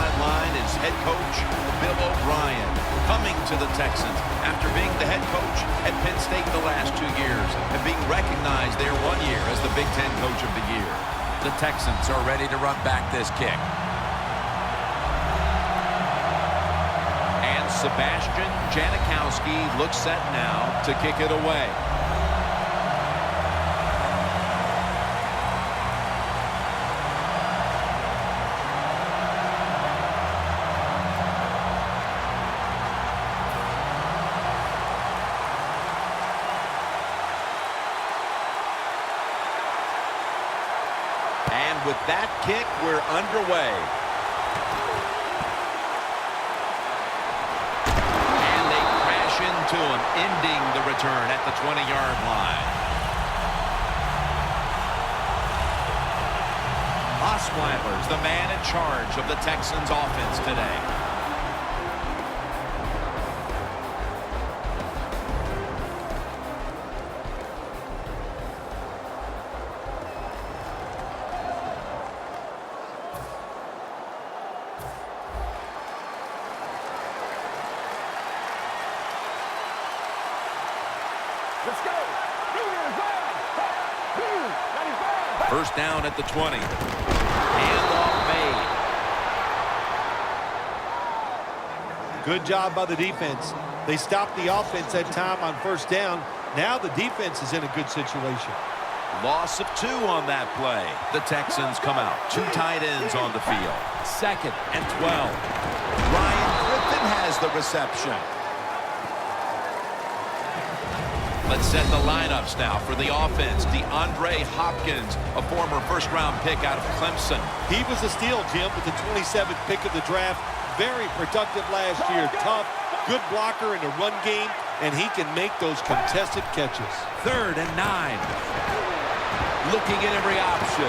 sideline is head coach Bill O'Brien, coming to the Texans after being the head coach at Penn State the last 2 years and being recognized there 1 year as the Big Ten Coach of the Year. The Texans are ready to run back this kick. And Sebastian Janikowski looks set now to kick it away. And with that kick, we're underway. And they crash into him, ending the return at the 20-yard line. Osweiler's the man in charge of the Texans offense today. Let's go. First down at the 20. Handoff made. Good job by the defense. They stopped the offense that time on first down. Now the defense is in a good situation. Loss of 2 on that play. The Texans come out. 2 tight ends on the field. 2nd and 12. Ryan Griffin has the reception. Let's set the lineups now for the offense. DeAndre Hopkins, a former first-round pick out of Clemson. He was a steal, Jim, with the 27th pick of the draft. Very productive last year. Tough, good blocker in the run game, and he can make those contested catches. 3rd and 9. Looking at every option.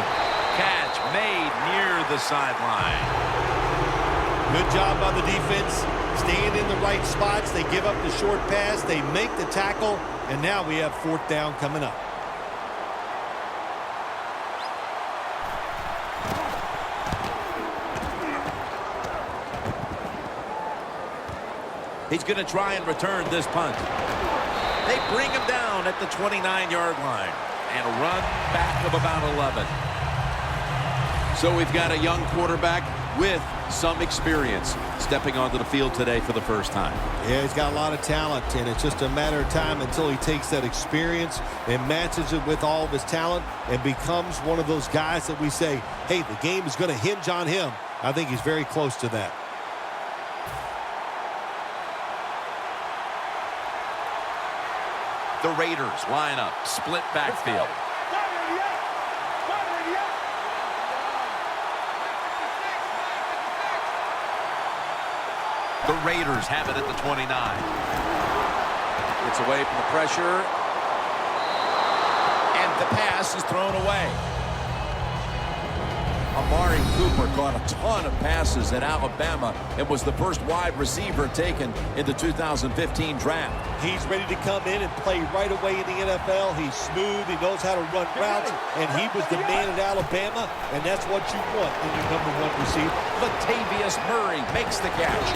Catch made near the sideline. Good job by the defense. Staying in the right spots. They give up the short pass. They make the tackle. And now we have 4th down coming up. He's going to try and return this punt. They bring him down at the 29-yard line. And a run back of about 11. So we've got a young quarterback with some experience stepping onto the field today for the first time. Yeah, he's got a lot of talent, and it's just a matter of time until he takes that experience and matches it with all of his talent and becomes one of those guys that we say, hey, the game is going to hinge on him. I think he's very close to that. The Raiders line up, split backfield. The Raiders have it at the 29. Gets away from the pressure. And the pass is thrown away. Amari Cooper caught a ton of passes at Alabama and was the first wide receiver taken in the 2015 draft. He's ready to come in and play right away in the NFL. He's smooth. He knows how to run routes. And he was the man at Alabama. And that's what you want in your #1 receiver. Latavius Murray makes the catch.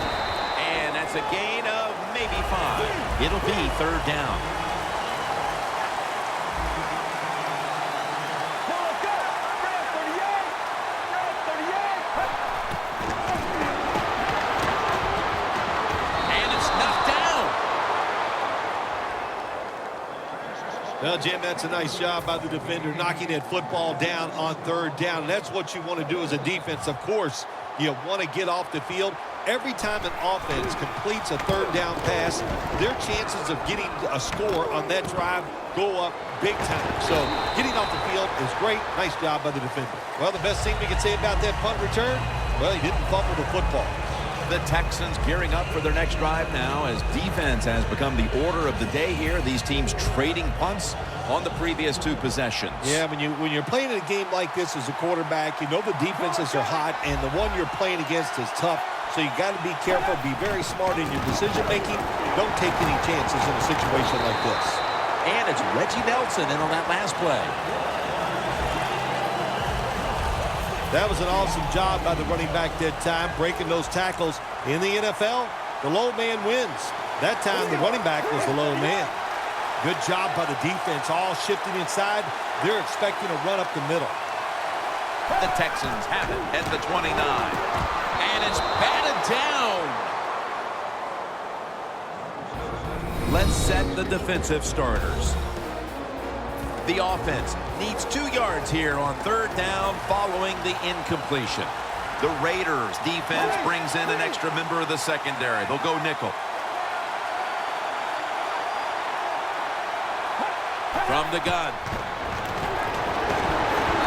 And that's a gain of maybe 5. It'll be 3rd down. Well, Jim, that's a nice job by the defender knocking that football down on 3rd down. And that's what you want to do as a defense. Of course, you want to get off the field. Every time an offense completes a 3rd down pass, their chances of getting a score on that drive go up big time. So getting off the field is great. Nice job by the defender. Well, the best thing we can say about that punt return, well, he didn't fumble the football. The Texans gearing up for their next drive now as defense has become the order of the day here. These teams trading punts on the previous 2 possessions. Yeah, when you're playing in a game like this as a quarterback, you know the defenses are hot, and the one you're playing against is tough. So you got to be careful, be very smart in your decision-making. Don't take any chances in a situation like this. And it's Reggie Nelson in on that last play. That was an awesome job by the running back that time, breaking those tackles. In the NFL, the low man wins. That time, the running back was the low man. Good job by the defense, all shifting inside. They're expecting a run up the middle. The Texans have it at the 29. And it's batted down. Let's set the defensive starters. The offense needs 2 yards here on 3rd down following the incompletion. The Raiders defense brings in an extra member of the secondary. They'll go nickel. From the gun.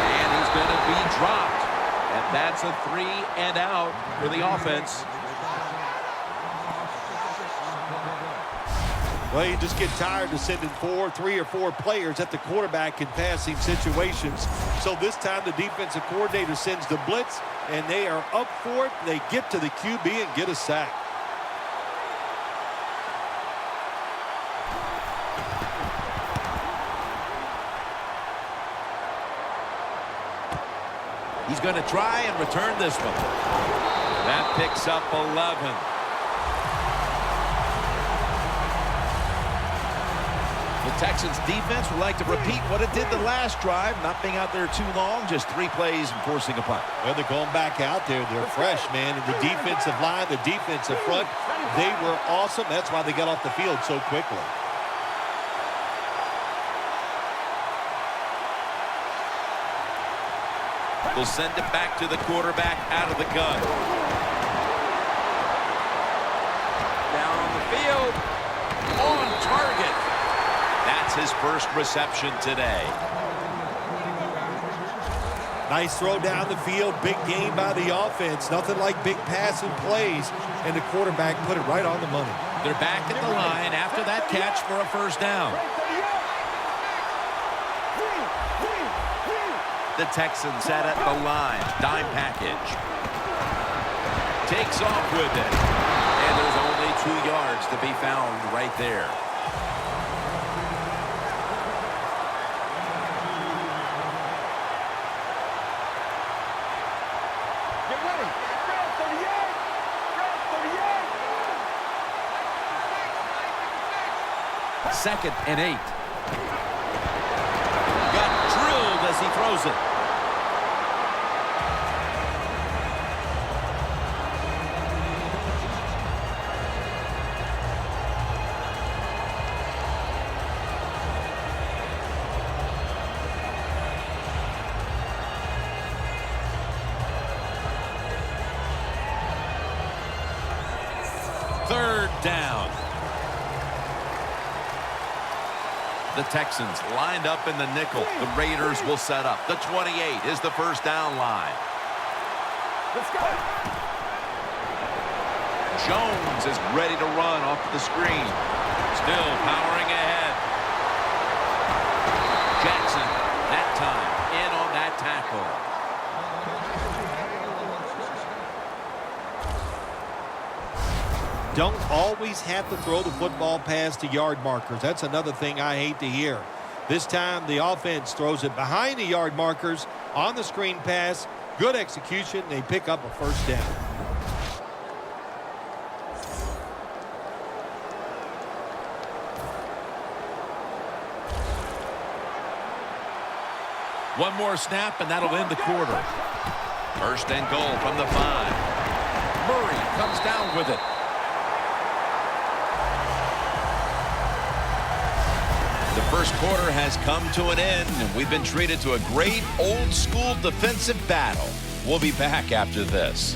And he's going to be dropped. And that's a 3 and out for the offense. Well, you just get tired of sending 3 or 4 players at the quarterback in passing situations. So this time the defensive coordinator sends the blitz, and they are up for it. They get to the QB and get a sack. He's going to try and return this one. That picks up 11. The Texans defense would like to repeat what it did the last drive, not being out there too long, just 3 plays and forcing a punt. Well, they're going back out there. They're fresh, man. And the defensive line, the defensive front, they were awesome. That's why they got off the field so quickly. They'll send it back to the quarterback out of the gun. Down on the field. On target. That's his first reception today. Nice throw down the field. Big game by the offense. Nothing like big passing plays. And the quarterback put it right on the money. They're back at the line after that catch for a 1st down. The Texans set at the line. Dime package. Takes off with it. And there's only 2 yards to be found right there. Get ready. 2nd and 8. Got drilled as he throws it. Third down. The Texans lined up in the nickel. The Raiders will set up. The 28 is the 1st down line. Let's go. Jones is ready to run off the screen. Still powering ahead. Jackson, that time, in on that tackle. Don't always have to throw the football past the yard markers. That's another thing I hate to hear. This time the offense throws it behind the yard markers on the screen pass. Good execution. They pick up a 1st down. One more snap, and that'll end the quarter. 1st and goal from the 5. Murray comes down with it. The first quarter has come to an end, and we've been treated to a great old-school defensive battle. We'll be back after this.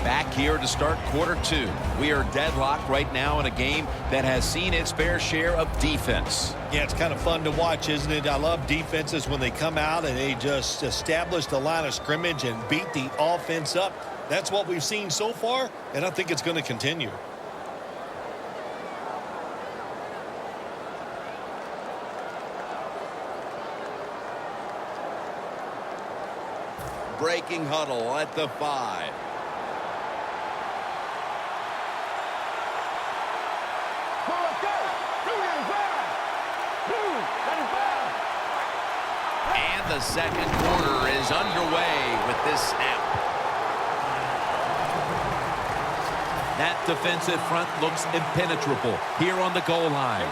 Back here to start quarter 2. We are deadlocked right now in a game that has seen its fair share of defense. Yeah, it's kind of fun to watch, isn't it? I love defenses when they come out and they just establish the line of scrimmage and beat the offense up. That's what we've seen so far, and I think it's going to continue. Breaking huddle at the 5. Let's go. 2 and 5. And the second quarter is underway with this snap. That defensive front looks impenetrable here on the goal line.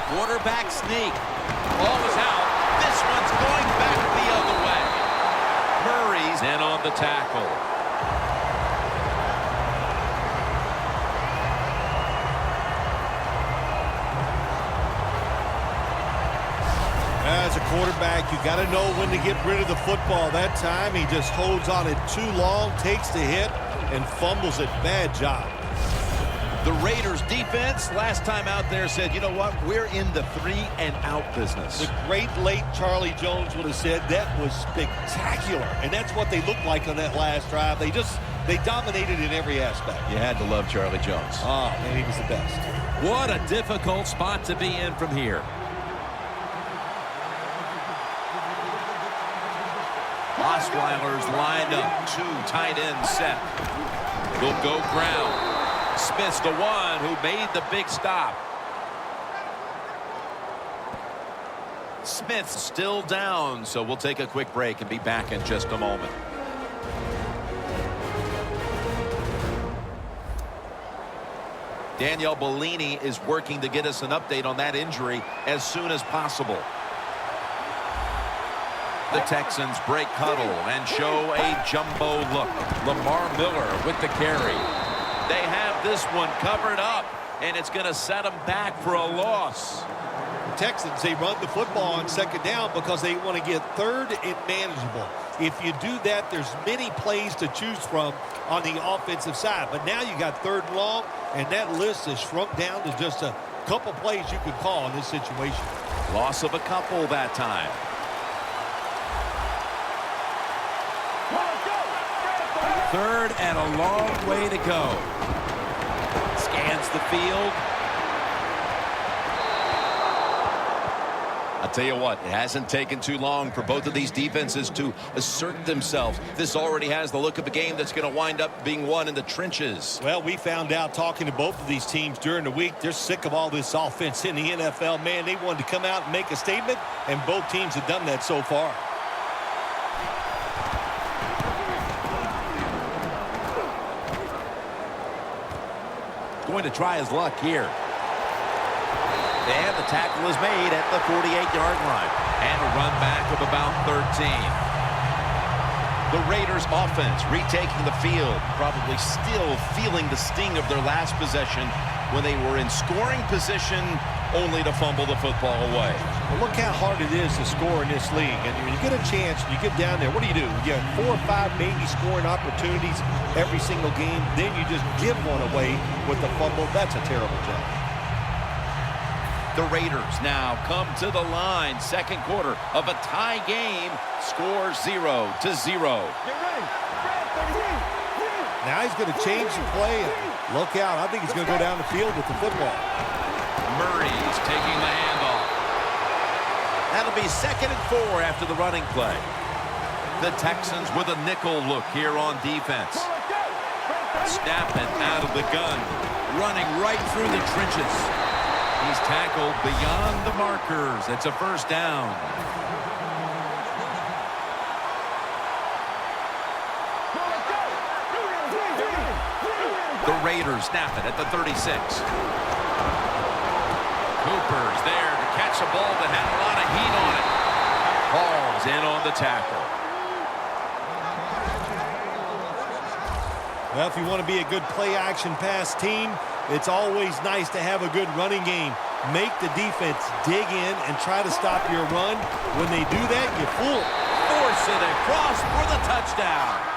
Quarterback sneak. Ball is out. This one's going back the other way. Murray's in on the tackle. As a quarterback, you got to know when to get rid of the football. That time, he just holds on it too long, takes the hit, and fumbles it. Bad job. The Raiders defense last time out there said, you know what, we're in the 3-and-out business. The great late Charlie Jones would have said that was spectacular. And that's what they looked like on that last drive. They dominated in every aspect. You had to love Charlie Jones. Oh, man, he was the best. What a difficult spot to be in from here. Osweiler's lined up. 2 tight ends set. Will go ground. Smith's the one who made the big stop. Smith's still down, so we'll take a quick break and be back in just a moment. Danielle Bellini is working to get us an update on that injury as soon as possible. The Texans break huddle and show a jumbo look. Lamar Miller with the carry. They have this one covered up, and it's going to set them back for a loss. The Texans, they run the football on second down because they want to get third and manageable. If you do that, there's many plays to choose from on the offensive side. But now you got third and long, and that list has shrunk down to just a couple plays you could call in this situation. Loss of a couple that time. Third and a long way to go. Scans the field. I'll tell you what, it hasn't taken too long for both of these defenses to assert themselves. This already has the look of a game that's going to wind up being won in the trenches. Well, we found out talking to both of these teams during the week, they're sick of all this offense in the NFL. Man, they wanted to come out and make a statement, and both teams have done that so far. Going to try his luck here. And the tackle is made at the 48-yard line. And a run back of about 13. The Raiders offense retaking the field, probably still feeling the sting of their last possession when they were in scoring position only to fumble the football away. Well, look how hard it is to score in this league. And when you get a chance, you get down there, what do? You have 4 or 5 maybe scoring opportunities every single game. Then you just give one away with the fumble. That's a terrible job. The Raiders now come to the line. Second quarter of a tie game. Score 0-0. Now he's going to change the play. And look out. I think he's going to go down the field with the football. Murray's taking the handoff. That'll be 2nd and 4 after the running play. The Texans with a nickel look here on defense. Snapping out of the gun. Running right through the trenches. He's tackled beyond the markers. It's a first down. The Raiders snap it at the 36. Cooper's there to catch a ball that had a lot of heat on it. Hall's in on the tackle. Well, if you want to be a good play-action pass team, it's always nice to have a good running game. Make the defense dig in and try to stop your run. When they do that, you fool them. Force it across for the touchdown.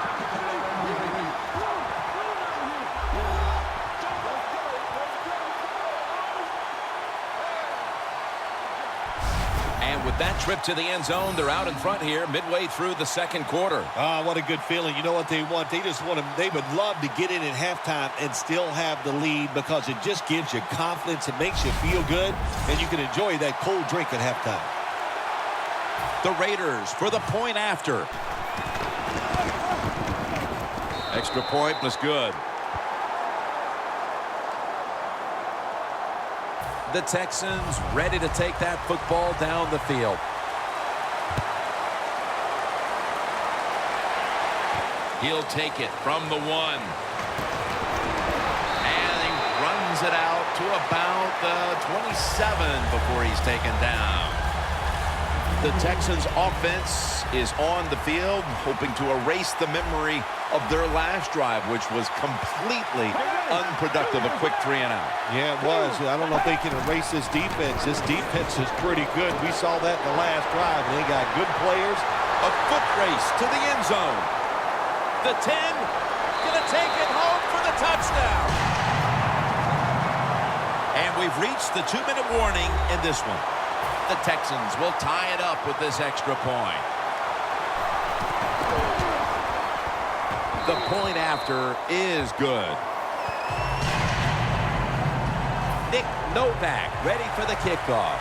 With that trip to the end zone, they're out in front here midway through the second quarter. Ah, what a good feeling. You know what they want? They just want to, they would love to get in at halftime and still have the lead because it just gives you confidence. It makes you feel good, and you can enjoy that cold drink at halftime. The Raiders for the point after. Extra point was good. The Texans ready to take that football down the field. He'll take it from the 1. And he runs it out to about the 27 before he's taken down. The Texans offense is on the field, hoping to erase the memory of their last drive, which was completely unproductive, a quick 3 and out. Yeah, it was. I don't know if they can erase this defense. This defense is pretty good. We saw that in the last drive. They got good players. A foot race to the end zone. The 10, gonna take it home for the touchdown. And we've reached the 2-minute warning in this one. The Texans will tie it up with this extra point. The point after is good. Nick Novak ready for the kickoff.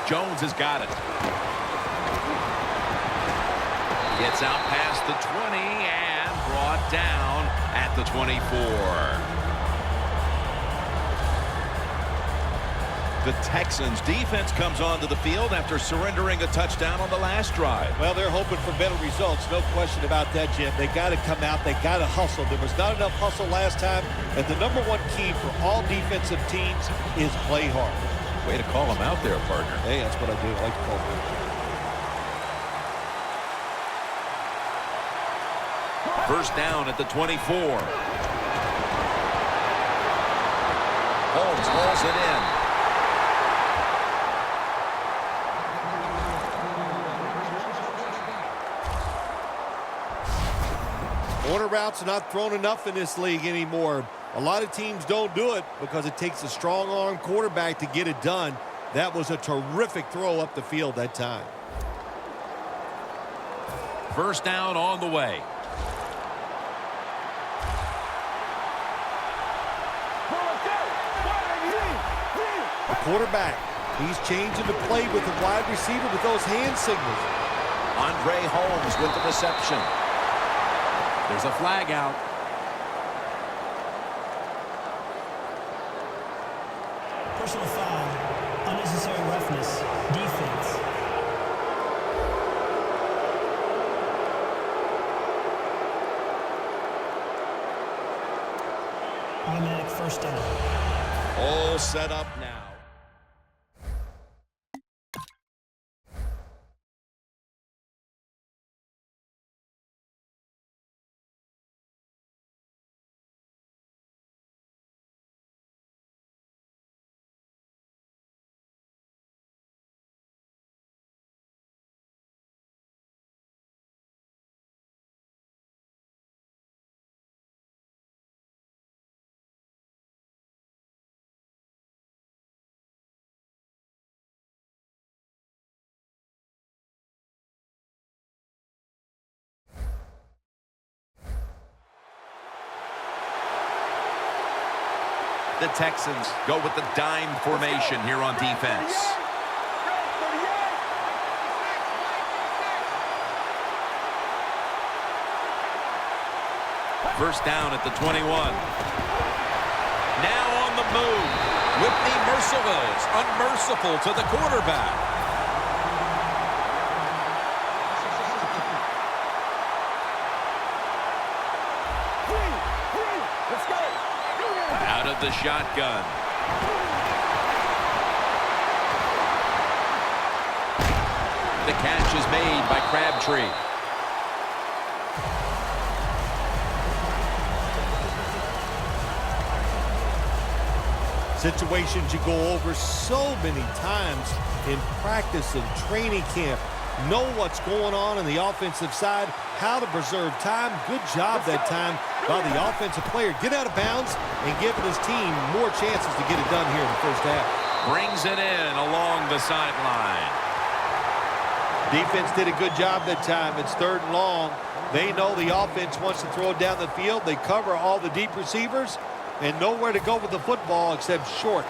Jones has got it. Gets out past the 20 and brought down at the 24. The Texans defense comes onto the field after surrendering a touchdown on the last drive. Well, they're hoping for better results. No question about that, Jim. They got to come out. They got to hustle. There was not enough hustle last time. And the #1 key for all defensive teams is play hard. Way to call him out there, partner. Hey, that's what I do. I like to call him. First down at the 24. Holmes hauls it in. Corner routes are not thrown enough in this league anymore. A lot of teams don't do it because it takes a strong arm quarterback to get it done. That was a terrific throw up the field that time. First down on the way. The quarterback, he's changing the play with the wide receiver with those hand signals. Andre Holmes with the reception. There's a flag out. Personal foul, unnecessary roughness, defense. Automatic first down. All set up now. The Texans go with the dime formation here on defense. First down at the 21. Now on the move. Whitney Merciless, unmerciful to the quarterback. Let's go. Out of the shotgun. The catch is made by Crabtree. Situations you go over so many times in practice and training camp. Know what's going on the offensive side, how to preserve time. Good job that time by the offensive player. Get out of bounds and giving his team more chances to get it done here in the first half. Brings it in along the sideline. Defense did a good job that time. It's 3rd and long. They know the offense wants to throw it down the field. They cover all the deep receivers and nowhere to go with the football except short.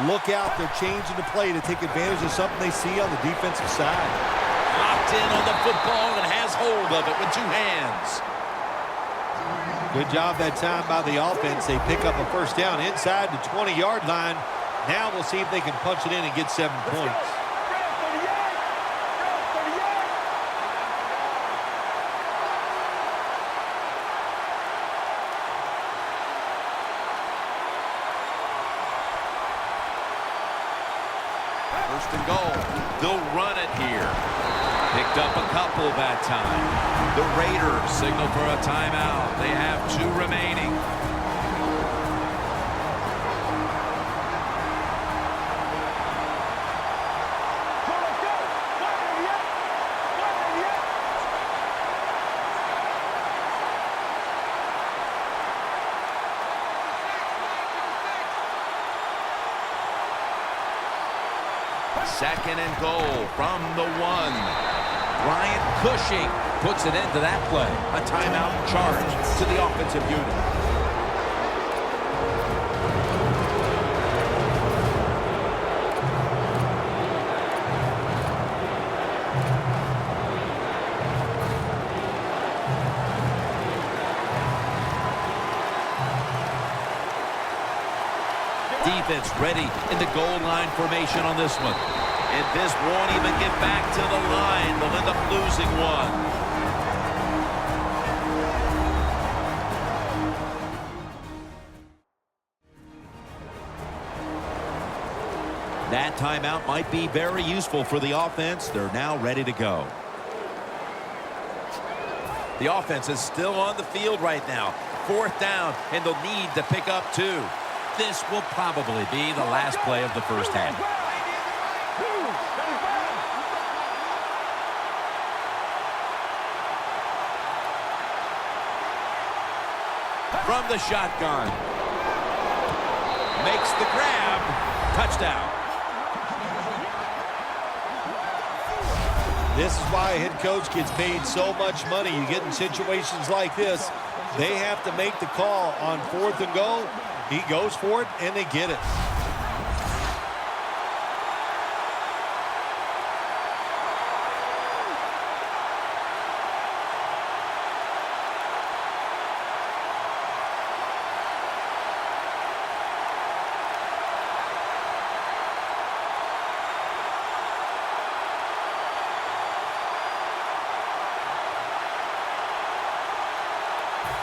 Look out. They're changing the play to take advantage of something they see on the defensive side. Locked in on the football and has hold of it with 2 hands. Good job that time by the offense. They pick up a first down inside the 20-yard line. Now we'll see if they can punch it in and get 7 points. First and goal. They'll run it here. Picked up a couple that time. The Raiders signal for a timeout. They have 2 remaining. Second and goal from the 1. Ryan Cushing puts it into that play. A timeout charge to the offensive unit. Defense ready in the goal line formation on this one. And this won't even get back to the line. They'll end up losing 1. That timeout might be very useful for the offense. They're now ready to go. The offense is still on the field right now. 4th down, and they'll need to pick up 2. This will probably be the last play of the first half. From the shotgun. Makes the grab. Touchdown. This is why a head coach gets paid so much money. You get in situations like this, they have to make the call on 4th and goal. He goes for it, and they get it.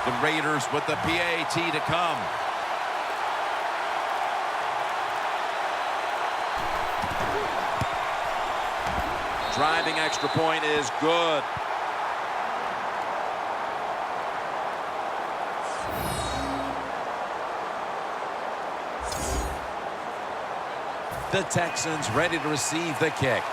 The Raiders with the PAT to come. Driving extra point is good. The Texans ready to receive the kick.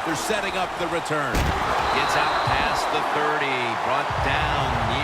They're setting up the return. Gets out past the 30, brought down near